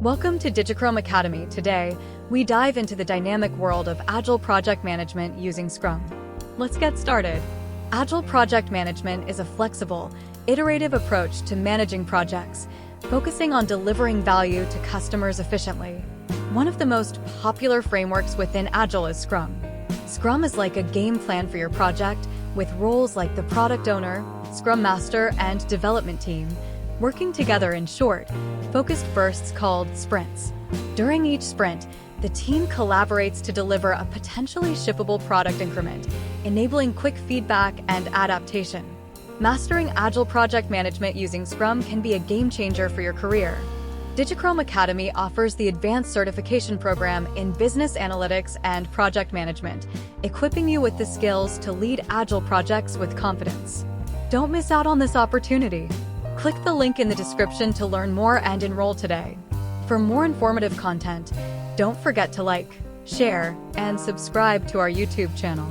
Welcome to Digicrome Academy. Today, we dive into the dynamic world of Agile Project Management using Scrum. Let's get started. Agile Project Management is a flexible, iterative approach to managing projects, focusing on delivering value to customers efficiently. One of the most popular frameworks within Agile is Scrum. Scrum is like a game plan for your project, with roles like the product owner, Scrum Master, and development team working together in short, focused bursts called sprints. During each sprint, the team collaborates to deliver a potentially shippable product increment, enabling quick feedback and adaptation. Mastering Agile project management using Scrum can be a game changer for your career. Digicrome Academy offers the advanced certification program in business analytics and project management, equipping you with the skills to lead Agile projects with confidence. Don't miss out on this opportunity. Click the link in the description to learn more and enroll today. For more informative content, don't forget to like, share, and subscribe to our YouTube channel.